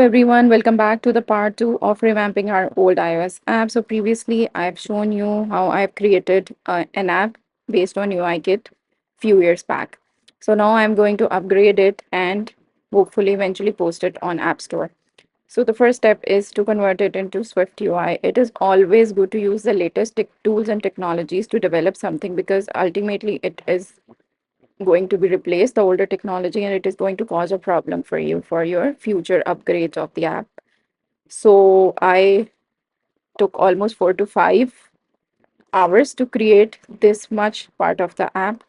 Everyone, welcome back to the part 2 of revamping our old iOS app. So previously I've shown you how I've created an app based on UI Kit few years back. So now I'm going to upgrade it and hopefully eventually post it on App Store. So the first step is to convert it into Swift UI. It is always good to use the latest tools and technologies to develop something because ultimately it is going to be replaced the older technology and it is going to cause a problem for you for your future upgrades of the app. So I took almost 4 to 5 hours to create this much part of the app.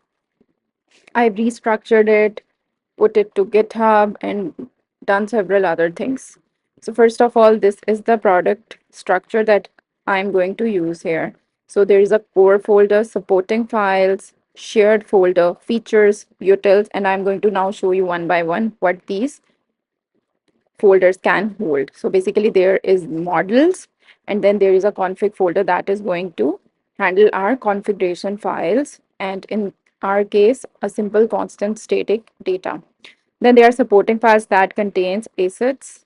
I restructured it, put it to GitHub, and done several other things. So first of all, this is the product structure that I'm going to use here. So there is a core folder, supporting files, shared folder, features, utils, and I'm going to now show you one by one what these folders can hold. So basically there is models and then there is a config folder that is going to handle our configuration files and in our case a simple constant static data. Then there are supporting files that contains assets,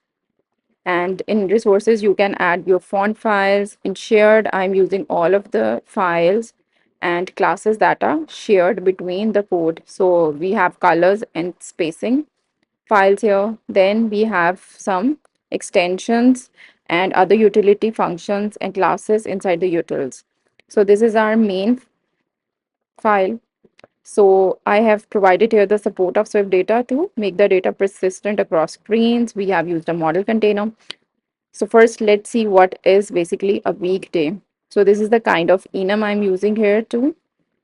and in resources you can add your font files. In shared I'm using all of the files and classes that are shared between the code. So we have colors and spacing files here. Then we have some extensions and other utility functions and classes inside the utils. So this is our main file. So I have provided here the support of Swift data to make the data persistent across screens. We have used a model container. So first let's see what is basically a weekday. So this is the kind of enum I'm using here to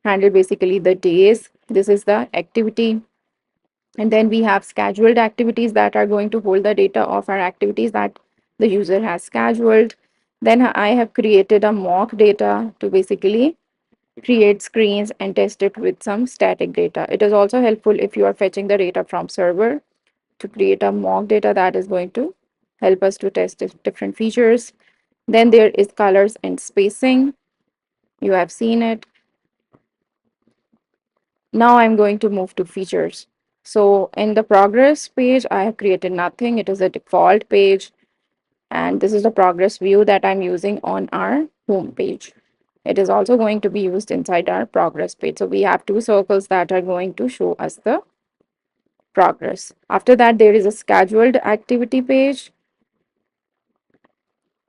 handle basically the days. This is the activity. And then we have scheduled activities that are going to hold the data of our activities that the user has scheduled. Then I have created a mock data to basically create screens and test it with some static data. It is also helpful if you are fetching the data from server to create a mock data that is going to help us to test different features. Then there is colors and spacing. You have seen it. Now I'm going to move to features. So in the progress page, I have created nothing. It is a default page. And this is the progress view that I'm using on our home page. It is also going to be used inside our progress page. So we have two circles that are going to show us the progress. After that, there is a scheduled activity page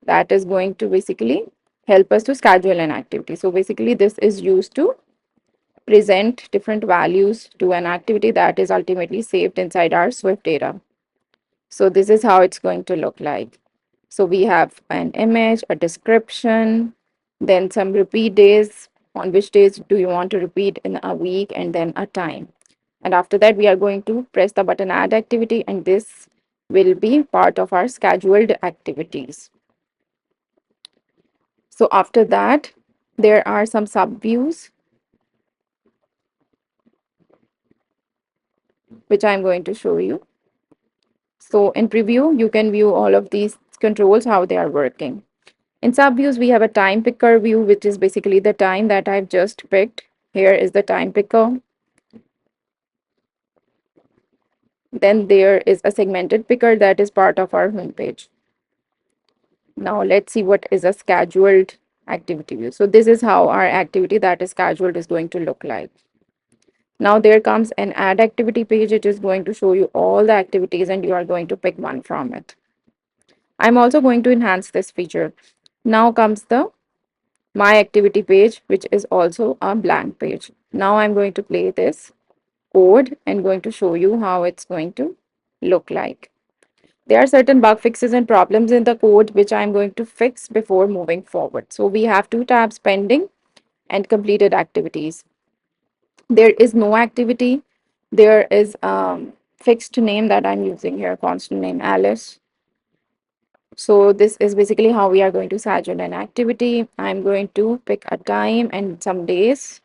that is going to basically help us to schedule an activity. So basically, this is used to present different values to an activity that is ultimately saved inside our Swift data. So this is how it's going to look like. So we have an image, a description, then some repeat days. On which days do you want to repeat in a week, and then a time. And after that, we are going to press the button add activity, and this will be part of our scheduled activities. So after that, there are some subviews which I'm going to show you. So in preview, you can view all of these controls, how they are working. In subviews, we have a time picker view, which is basically the time that I've just picked. Here is the time picker. Then there is a segmented picker that is part of our homepage. Now let's see what is a scheduled activity view. So this is how our activity that is scheduled is going to look like. Now there comes an add activity page. It is going to show you all the activities and you are going to pick one from it. I'm also going to enhance this feature. Now comes the my activity page, which is also a blank page. Now I'm going to play this code and going to show you how it's going to look like. There are certain bug fixes and problems in the code which I'm going to fix before moving forward. So we have two tabs, pending and completed activities. There is no activity. There is fixed name that I'm using here, constant name Alice. So this is basically how we are going to schedule an activity. I'm going to pick a time and some days.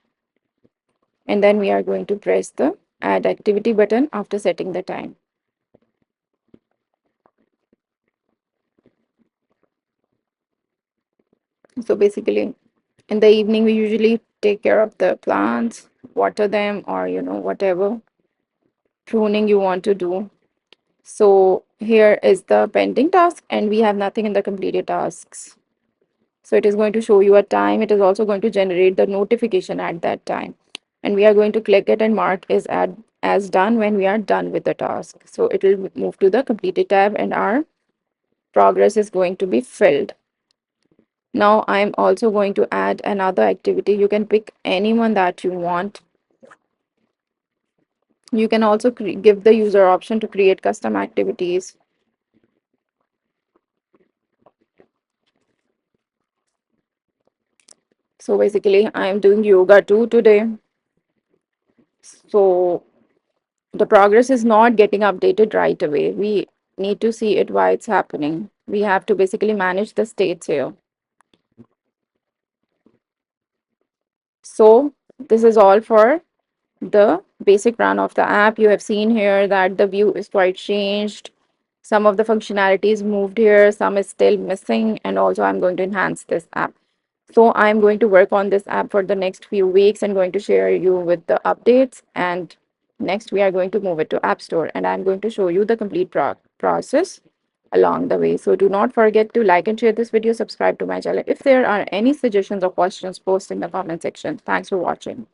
And then we are going to press the add activity button after setting the time. So basically in the evening, we usually take care of the plants, water them, or whatever pruning you want to do. So here is the pending task, and we have nothing in the completed tasks. So it is going to show you a time. It is also going to generate the notification at that time. And we are going to click it and mark as done when we are done with the task. So it will move to the completed tab and our progress is going to be filled. Now I'm also going to add another activity. You can pick anyone that you want. You can also give the user option to create custom activities. So basically, I'm doing yoga too today. So the progress is not getting updated right away. We need to see it why it's happening. We have to basically manage the states here. So this is all for the basic run of the app. You have seen here that the view is quite changed. Some of the functionalities moved here, some is still missing, and also I'm going to enhance this app. So I'm going to work on this app for the next few weeks and going to share you with the updates. And next we are going to move it to App Store and I'm going to show you the complete process along the way. So do not forget to like and share this video, subscribe to my channel. If there are any suggestions or questions, post in the comment section. Thanks for watching.